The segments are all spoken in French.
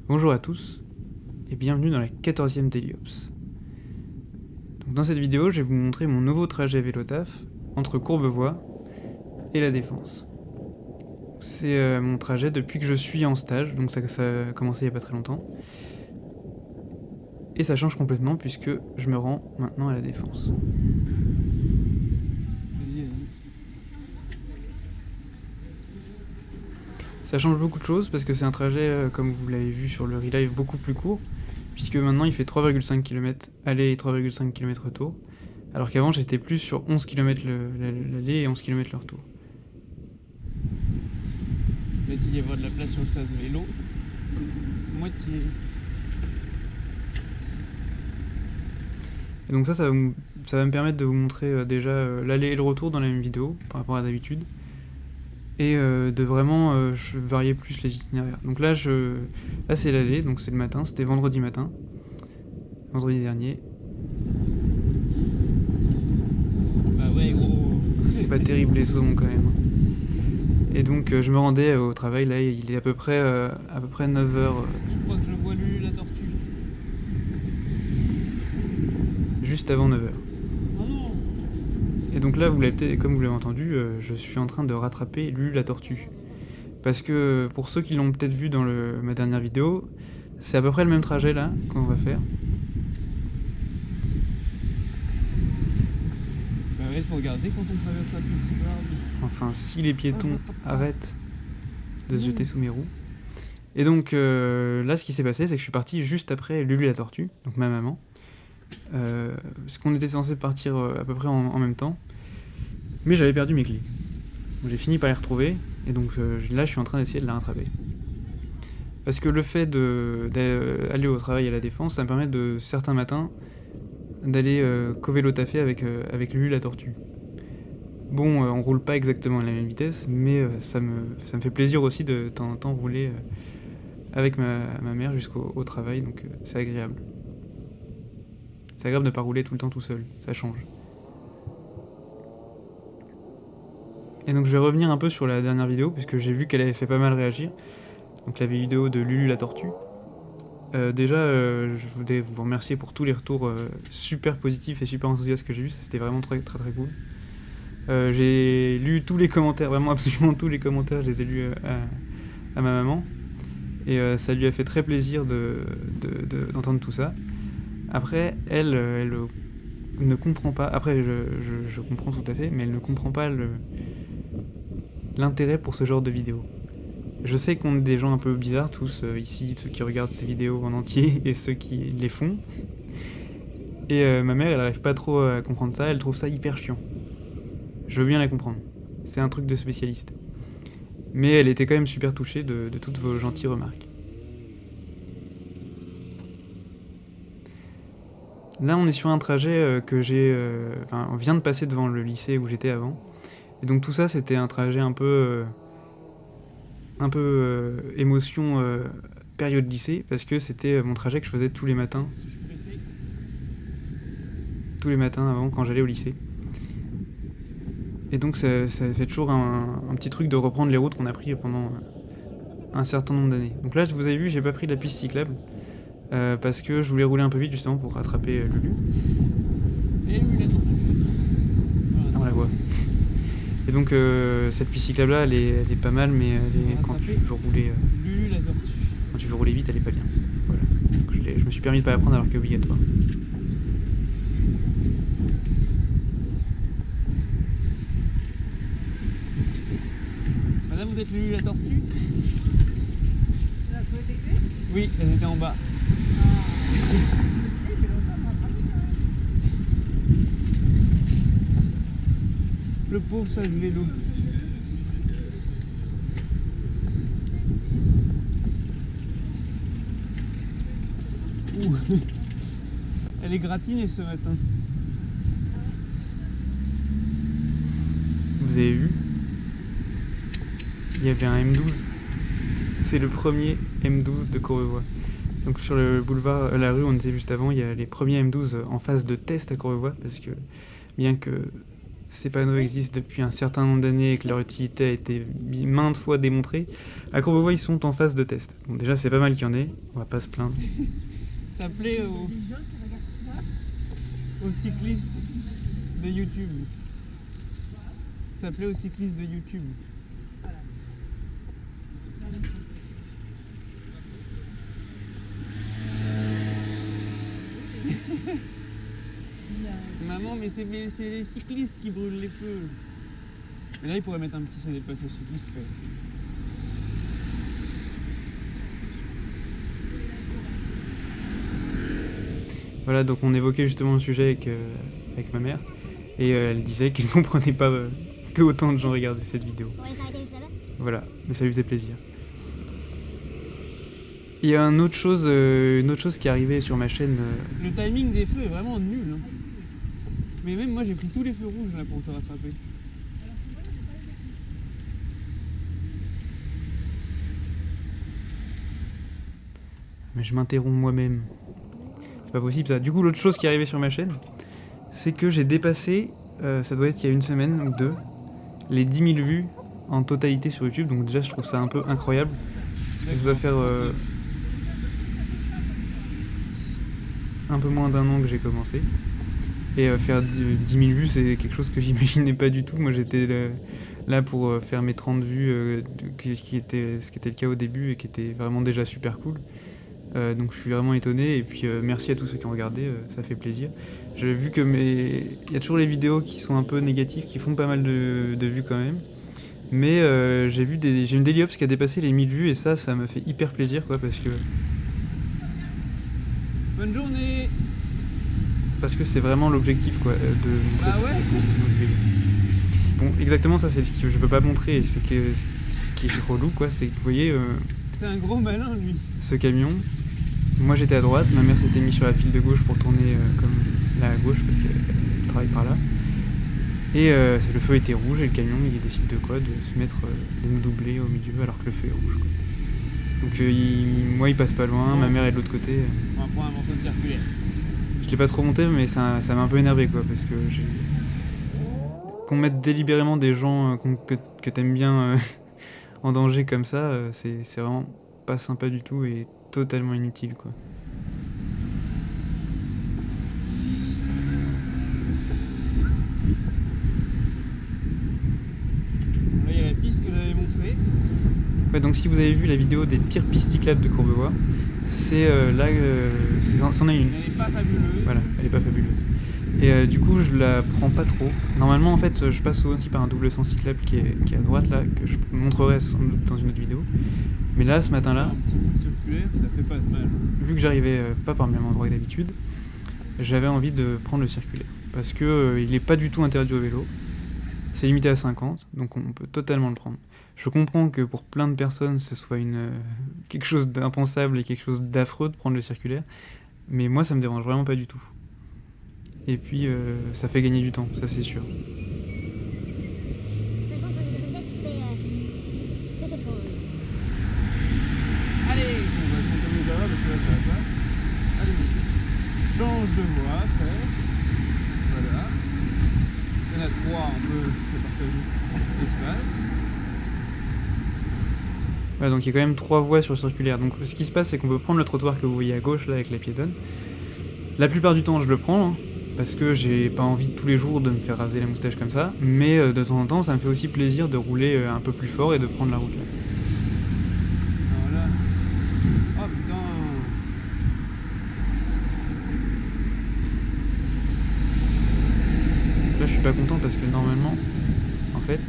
Bonjour à tous et bienvenue dans la 14e Dailyops. Donc dans cette vidéo, je vais vous montrer mon nouveau trajet vélo taf entre Courbevoie et La Défense. C'est mon trajet depuis que je suis en stage, donc ça a commencé il n'y a pas très longtemps. Et ça change complètement puisque je me rends maintenant à La Défense. Ça change beaucoup de choses parce que c'est un trajet, comme vous l'avez vu sur le relive, beaucoup plus court, puisque maintenant il fait 3,5 km aller et 3,5 km retour, alors qu'avant j'étais plus sur 11 km l'aller et 11 km le retour. Mais il y avoir de la place sur le sas vélo. Moitié. Et donc ça va me permettre de vous montrer déjà l'aller et le retour dans la même vidéo par rapport à d'habitude, et de vraiment varier plus les itinéraires. Donc là c'est l'aller, donc c'est le matin, c'était vendredi matin, vendredi dernier. Bah ouais gros. C'est pas terrible les saumons quand même. Et donc je me rendais au travail, là il est à peu près 9h. Je crois que je vois Lulu la tortue. Juste avant 9h. Oh non. Et donc là, comme vous l'avez entendu, je suis en train de rattraper Lulu la tortue. Parce que pour ceux qui l'ont peut-être vu dans ma dernière vidéo, c'est à peu près le même trajet là qu'on va faire. Bah ouais, faut regarder quand on traverse la piste cyclable. Enfin, si les piétons arrêtent de se jeter sous mes roues. Et donc là, ce qui s'est passé, c'est que je suis parti juste après Lulu la tortue, donc ma maman. Parce qu'on était censé partir à peu près en même temps. Mais j'avais perdu mes clés. Donc j'ai fini par les retrouver, et donc là je suis en train d'essayer de la rattraper. Parce que le fait d'aller au travail à La Défense, ça me permet de certains matins d'aller co-vélo taffer avec Lulu la tortue. Bon, on roule pas exactement à la même vitesse, mais ça me fait plaisir aussi de temps en temps rouler avec ma mère jusqu'au travail, donc c'est agréable. C'est agréable de ne pas rouler tout le temps tout seul, ça change. Et donc je vais revenir un peu sur la dernière vidéo, puisque j'ai vu qu'elle avait fait pas mal réagir. Donc la vidéo de Lulu la tortue. Déjà, je voudrais vous remercier pour tous les retours super positifs et super enthousiastes que j'ai eu, c'était vraiment très très très cool. J'ai lu tous les commentaires, vraiment absolument tous les commentaires, je les ai lus à ma maman. Et ça lui a fait très plaisir d'entendre tout ça. Après, elle ne comprend pas, après je comprends tout à fait, mais elle ne comprend pas l'intérêt pour ce genre de vidéos. Je sais qu'on est des gens un peu bizarres tous ici, ceux qui regardent ces vidéos en entier et ceux qui les font. Et ma mère, elle arrive pas trop à comprendre ça, elle trouve ça hyper chiant. Je veux bien la comprendre, c'est un truc de spécialiste. Mais elle était quand même super touchée de toutes vos gentilles remarques. Là, on est sur un trajet que on vient de passer devant le lycée où j'étais avant. Et donc tout ça, c'était un trajet un peu émotion période lycée, parce que c'était mon trajet que je faisais tous les matins. Tous les matins avant, quand j'allais au lycée. Et donc ça fait toujours un petit truc de reprendre les routes qu'on a pris pendant un certain nombre d'années. Donc là, vous avez vu, j'ai pas pris la piste cyclable. Parce que je voulais rouler un peu vite justement pour rattraper Lulu. Et Lulu la tortue. Voilà. On la voit. Et donc cette piste cyclable là, elle est pas mal, mais quand tu veux rouler Lulu la tortue. quand tu veux rouler vite, elle est pas bien. Voilà. Donc je me suis permis de pas la prendre alors qu'elle est obligatoire. Madame, vous êtes Lulu la tortue? Oui, elles étaient en bas. Le pauvre sas vélo. Ouh. Elle est gratinée ce matin. Vous avez vu? Il y avait un M12. C'est le premier M12 de Courbevoie. Donc sur le boulevard, la rue où on était juste avant, il y a les premiers M12 en phase de test à Courbevoie, parce que bien que ces panneaux existent depuis un certain nombre d'années et que leur utilité a été maintes fois démontrée, à Courbevoie, ils sont en phase de test. Bon, déjà, c'est pas mal qu'il y en ait, on va pas se plaindre. Ça plaît aux cyclistes de YouTube. Ça plaît aux cyclistes de YouTube. Maman, mais c'est les cyclistes qui brûlent les feux. Et là, il pourrait mettre un petit passage cycliste. Voilà, donc on évoquait justement le sujet avec ma mère, et elle disait qu'elle ne comprenait pas que autant de gens regardaient cette vidéo. Voilà, mais ça lui faisait plaisir. Il y a une autre chose qui est arrivée sur ma chaîne. Le timing des feux est vraiment nul. Hein. Mais même moi, j'ai pris tous les feux rouges là pour te rattraper. Mais je m'interromps moi-même. C'est pas possible ça. Du coup, l'autre chose qui est arrivée sur ma chaîne, c'est que j'ai dépassé, ça doit être il y a une semaine ou deux, les 10 000 vues en totalité sur YouTube. Donc déjà, je trouve ça un peu incroyable. Parce que ça doit faire un peu moins d'un an que j'ai commencé. Et faire 10 000 vues, c'est quelque chose que j'imaginais pas du tout. Moi, j'étais là pour faire mes 30 vues, ce qui était le cas au début et qui était vraiment déjà super cool. Donc je suis vraiment étonné, et puis merci à tous ceux qui ont regardé, ça fait plaisir. J'ai vu que il y a toujours les vidéos qui sont un peu négatives, qui font pas mal de vues quand même. Mais j'ai une Daily Ops qui a dépassé les 1000 vues, et ça me fait hyper plaisir, quoi, parce que Bonne journée. Parce que c'est vraiment l'objectif, quoi, de montrer. Ah ouais. Bon, exactement, ça c'est ce que je veux pas montrer, ce qui est relou, quoi, c'est que vous voyez c'est un gros malin, lui. Ce camion. Moi j'étais à droite, ma mère s'était mise sur la pile de gauche pour tourner comme là à gauche parce qu'elle travaille par là. Et le feu était rouge et le camion il décide de quoi? De se mettre, de nous doubler au milieu alors que le feu est rouge, quoi. Donc moi il passe pas loin, ma mère est de l'autre côté. On va prendre un morceau de circulaire. Je l'ai pas trop monté, mais ça m'a un peu énervé, quoi, parce que qu'on mette délibérément des gens que t'aimes bien en danger comme ça, c'est vraiment pas sympa du tout et totalement inutile, quoi. Là, il y a la piste que j'avais montrée. Ouais, donc si vous avez vu la vidéo des pires pistes cyclables de Courbevoie, c'est là, c'en est une. Elle est pas fabuleuse. Voilà, elle est pas fabuleuse. Et du coup, je la prends pas trop. Normalement, en fait, je passe souvent aussi par un double sens cyclable qui est à droite, là, que je montrerai sans doute dans une autre vidéo. Mais là, ce matin-là, un petit coup de circulaire, ça fait pas de mal. Vu que j'arrivais pas par le même endroit que d'habitude, j'avais envie de prendre le circulaire. Parce que il est pas du tout interdit au vélo. C'est limité à 50, donc on peut totalement le prendre. Je comprends que pour plein de personnes, ce soit quelque chose d'impensable et quelque chose d'affreux de prendre le circulaire. Mais moi, ça me dérange vraiment pas du tout. Et puis, ça fait gagner du temps, ça c'est sûr. C'était trop. Allez, on va se mettre au milieu là parce que là ça va pas. Allez, change de voie, frère. Voilà. Il y en a 3, on peut se partager l'espace. Voilà, donc il y a quand même 3 voies sur le circulaire. Donc ce qui se passe, c'est qu'on peut prendre le trottoir que vous voyez à gauche, là, avec la piétonne. La plupart du temps, je le prends, hein, parce que j'ai pas envie tous les jours de me faire raser la moustache comme ça. Mais de temps en temps, ça me fait aussi plaisir de rouler un peu plus fort et de prendre la route là. Voilà. Oh putain. Là, je suis pas content parce que normalement, en fait,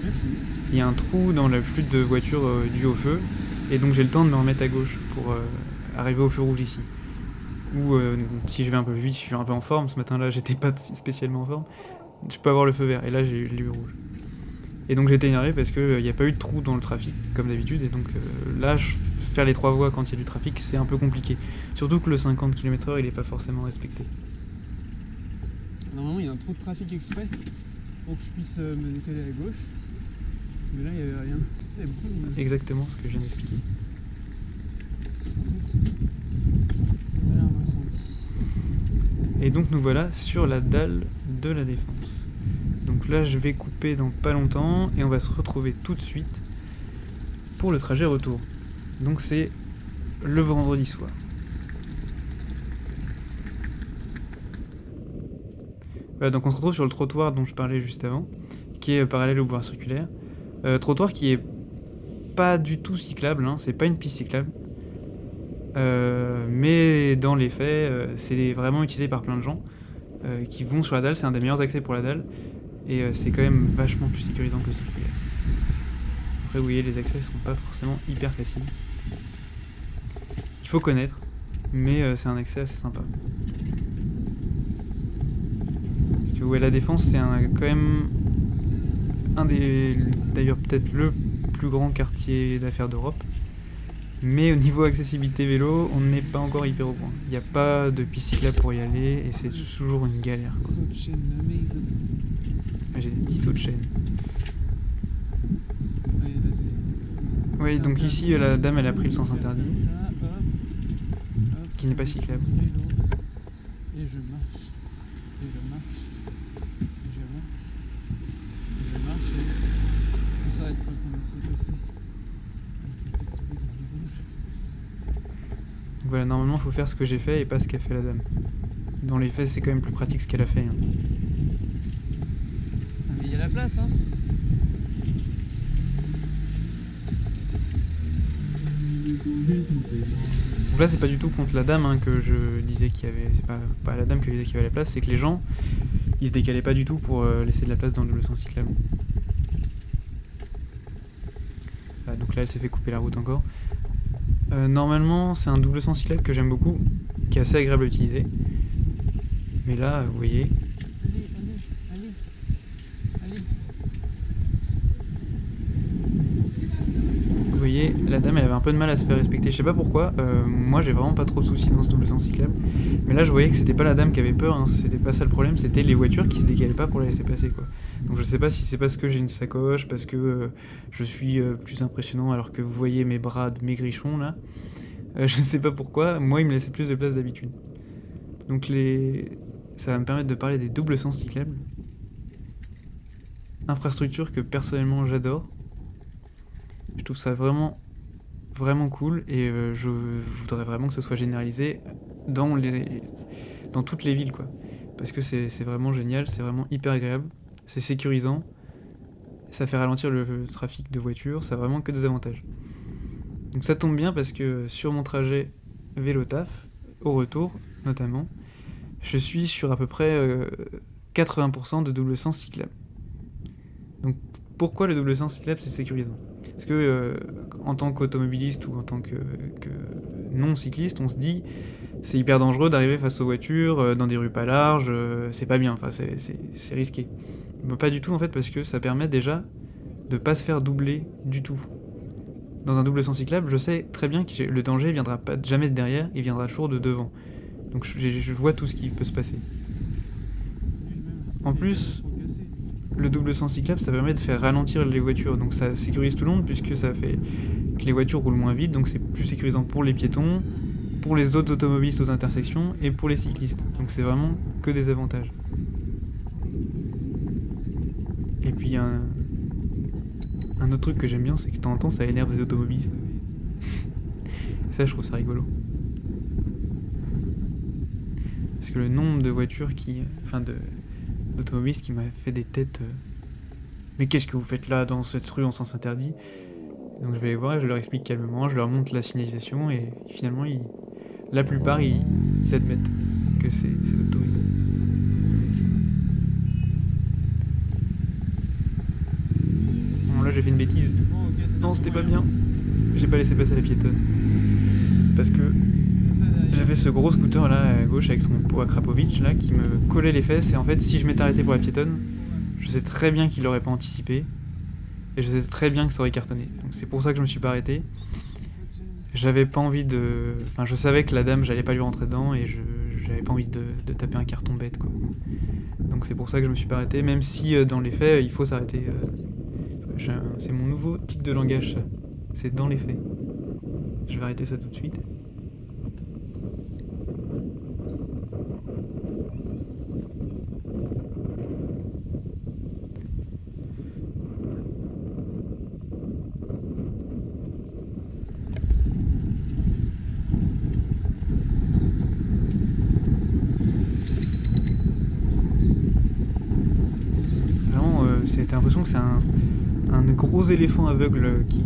Merci. il y a un trou dans la flûte de voiture due au feu, et donc j'ai le temps de me remettre à gauche pour arriver au feu rouge ici. Ou si je vais un peu vite, je suis un peu en forme, ce matin-là j'étais pas spécialement en forme, je peux avoir le feu vert, et là j'ai eu le rouge. Et donc j'étais énervé parce qu'il n'y a pas eu de trou dans le trafic, comme d'habitude, et donc là, faire les 3 voies quand il y a du trafic, c'est un peu compliqué. Surtout que le 50 km/h, il est pas forcément respecté. Normalement, il y a un trou de trafic exprès pour que je puisse me décaler à gauche. Mais là, il n'y avait rien. Il y avait beaucoup de monde. Exactement ce que je viens d'expliquer. Sans doute. Voilà un incendie. Et donc nous voilà sur la dalle de la Défense. Donc là, je vais couper dans pas longtemps et on va se retrouver tout de suite pour le trajet retour. Donc c'est le vendredi soir. Voilà, donc on se retrouve sur le trottoir dont je parlais juste avant, qui est parallèle au boulevard circulaire. Trottoir qui est pas du tout cyclable, hein, c'est pas une piste cyclable. Mais dans les faits, c'est vraiment utilisé par plein de gens qui vont sur la dalle, c'est un des meilleurs accès pour la dalle, et c'est quand même vachement plus sécurisant que le circulaire. Après, vous voyez, les accès sont pas forcément hyper faciles. Il faut connaître, mais c'est un accès assez sympa. Parce que ouais, la Défense, c'est quand même un des... d'ailleurs peut-être le plus grand quartier d'affaires d'Europe. Mais au niveau accessibilité vélo, on n'est pas encore hyper au point. Il n'y a pas de piste cyclable pour y aller et c'est toujours une galère. J'ai des petits sauts de chaîne. Oui, donc ici, la dame, elle a pris le sens interdit, qui n'est pas cyclable. Et je marche, et je marche, et je marche, et je marche, et on s'arrête pas comme c'est passé. Voilà, normalement, il faut faire ce que j'ai fait et pas ce qu'a fait la dame. Dans les faits, c'est quand même plus pratique ce qu'elle a fait. Hein. Mais il y a la place, hein. Donc là, c'est pas du tout contre la dame hein, que je disais qu'il y avait... C'est pas la dame que je disais qu'il y avait la place, c'est que les gens, ils se décalaient pas du tout pour laisser de la place dans le double sens cyclable. Voilà, donc là, elle s'est fait couper la route encore. Normalement, c'est un double sens cyclable que j'aime beaucoup, qui est assez agréable à utiliser. Mais là, vous voyez... Allez. Vous voyez, la dame, elle avait un peu de mal à se faire respecter. Je sais pas pourquoi, moi j'ai vraiment pas trop de soucis dans ce double sens cyclable. Mais là, je voyais que c'était pas la dame qui avait peur, hein, c'était pas ça le problème, c'était les voitures qui se décalaient pas pour la laisser passer, quoi. Donc je sais pas si c'est parce que j'ai une sacoche, parce que je suis plus impressionnant alors que vous voyez mes bras de maigrichon, là. Je sais pas pourquoi, moi il me laissait plus de place d'habitude. Donc ça va me permettre de parler des doubles sens cyclables. Infrastructure que personnellement j'adore. Je trouve ça vraiment, vraiment cool et je voudrais vraiment que ce soit généralisé dans toutes les villes, quoi. Parce que c'est vraiment génial, c'est vraiment hyper agréable, c'est sécurisant, ça fait ralentir le trafic de voitures, ça a vraiment que des avantages. Donc ça tombe bien parce que sur mon trajet vélo-taf, au retour notamment, je suis sur à peu près 80% de double sens cyclable. Donc pourquoi le double sens cyclable c'est sécurisant ? Parce que en tant qu'automobiliste ou en tant que non-cycliste, on se dit c'est hyper dangereux d'arriver face aux voitures dans des rues pas larges, c'est pas bien, enfin c'est risqué. Mais pas du tout en fait parce que ça permet déjà de pas se faire doubler du tout. Dans un double sens cyclable, je sais très bien que le danger viendra pas jamais de derrière, il viendra toujours de devant. Donc je vois tout ce qui peut se passer. En plus, le double sens cyclable, ça permet de faire ralentir les voitures, donc ça sécurise tout le monde puisque ça fait que les voitures roulent moins vite, donc c'est plus sécurisant pour les piétons, pour les autres automobilistes aux intersections et pour les cyclistes. Donc c'est vraiment que des avantages. Et puis un autre truc que j'aime bien, c'est que de temps en temps ça énerve les automobilistes. Et ça je trouve ça rigolo. Parce que le nombre de voitures d'automobilistes qui m'a fait des têtes mais qu'est-ce que vous faites là dans cette rue en sens interdit? Donc je vais les voir et je leur explique calmement, je leur montre la signalisation et finalement la plupart ils admettent que c'est autorisé. Bon là j'ai fait une bêtise. Non c'était pas bien. J'ai pas laissé passer la piétonne. Parce que j'avais ce gros scooter là à gauche avec son pot à Krapovic là qui me collait les fesses et en fait si je m'étais arrêté pour la piétonne, je sais très bien qu'il l'aurait pas anticipé et je sais très bien que ça aurait cartonné. Donc c'est pour ça que je me suis pas arrêté. J'avais pas envie de... Enfin je savais que la dame j'allais pas lui rentrer dedans et j'avais pas envie de taper un carton bête quoi. Donc c'est pour ça que je me suis pas arrêté, même si dans les faits il faut s'arrêter. C'est mon nouveau tic de langage ça. C'est dans les faits. Je vais arrêter ça tout de suite. l'impression que c'est un gros éléphant aveugle qui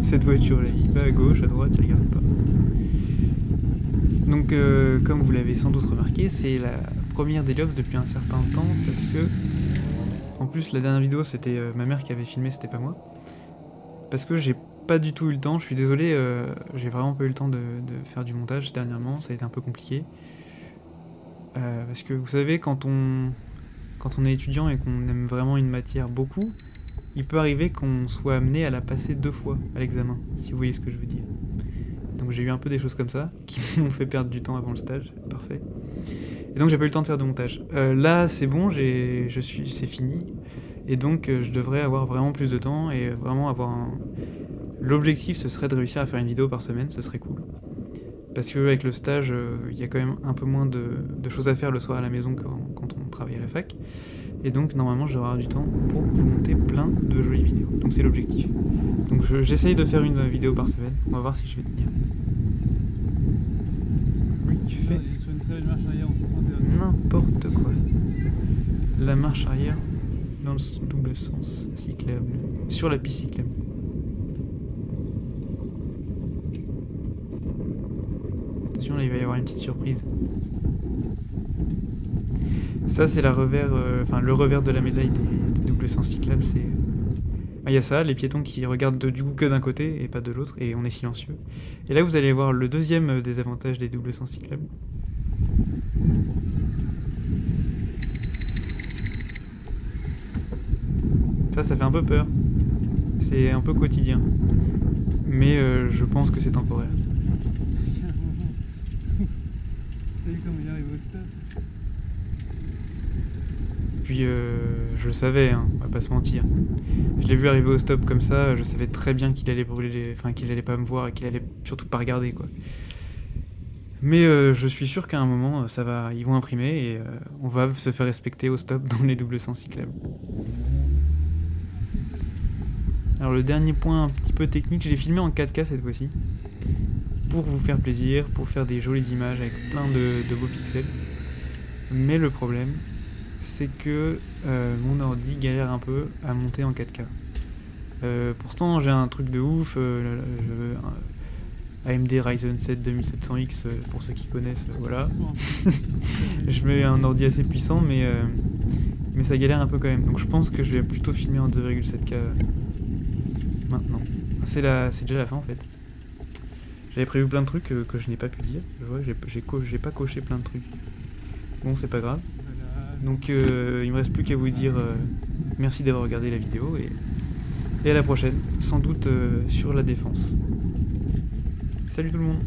cette voiture là, il va à gauche, à droite, il regarde pas. Donc comme vous l'avez sans doute remarqué, c'est la première Daily depuis un certain temps parce que en plus la dernière vidéo c'était ma mère qui avait filmé, c'était pas moi. Parce que j'ai pas du tout eu le temps, je suis désolé, j'ai vraiment pas eu le temps de faire du montage dernièrement, ça a été un peu compliqué. Parce que vous savez, quand on est étudiant et qu'on aime vraiment une matière beaucoup, il peut arriver qu'on soit amené à la passer 2 fois à l'examen, si vous voyez ce que je veux dire. Donc j'ai eu un peu des choses comme ça, qui m'ont fait perdre du temps avant le stage, parfait. Et donc j'ai pas eu le temps de faire de montage. Là c'est bon, c'est fini, et donc je devrais avoir vraiment plus de temps, et vraiment avoir L'objectif ce serait de réussir à faire une vidéo par semaine, ce serait cool. Parce qu'avec le stage, il y a quand même un peu moins de choses à faire le soir à la maison quand on travaille à la fac. Et donc normalement j'aurai du temps pour vous monter plein de jolies vidéos. Donc c'est l'objectif. Donc j'essaye de faire une vidéo par semaine. On va voir si je vais tenir. Oui, il fait sur une très belle marche arrière en 61. n'importe quoi. La marche arrière dans le double sens cyclable. Sur la piste cyclable. Attention, là il va y avoir une petite surprise. Ça c'est le revers de la médaille des doubles sens cyclables, c'est... Il y a ça, les piétons qui regardent du coup que d'un côté et pas de l'autre, et on est silencieux. Et là vous allez voir le deuxième des avantages des doubles sens cyclables. Ça fait un peu peur. C'est un peu quotidien. Mais je pense que c'est temporaire. T'as vu comment il arrive au stop? Puis je le savais, hein, on va pas se mentir. Je l'ai vu arriver au stop comme ça, je savais très bien qu'il allait brûler qu'il allait pas me voir et qu'il allait surtout pas regarder quoi. Mais je suis sûr qu'à un moment ils vont imprimer et on va se faire respecter au stop dans les doubles sens cyclables. Alors le dernier point un petit peu technique, j'ai filmé en 4K cette fois-ci. Pour vous faire plaisir, pour faire des jolies images avec plein de beaux pixels. Mais le problème, c'est que mon ordi galère un peu à monter en 4K. Pourtant j'ai un truc de ouf, AMD Ryzen 7 2700X pour ceux qui connaissent, voilà. Je mets un ordi assez puissant mais ça galère un peu quand même. Donc je pense que je vais plutôt filmer en 2,7K maintenant. C'est déjà la fin en fait. J'avais prévu plein de trucs que je n'ai pas pu dire. Je vois, j'ai pas coché plein de trucs. Bon, c'est pas grave. Donc il me reste plus qu'à vous dire merci d'avoir regardé la vidéo et à la prochaine, sans doute sur la défense. Salut tout le monde!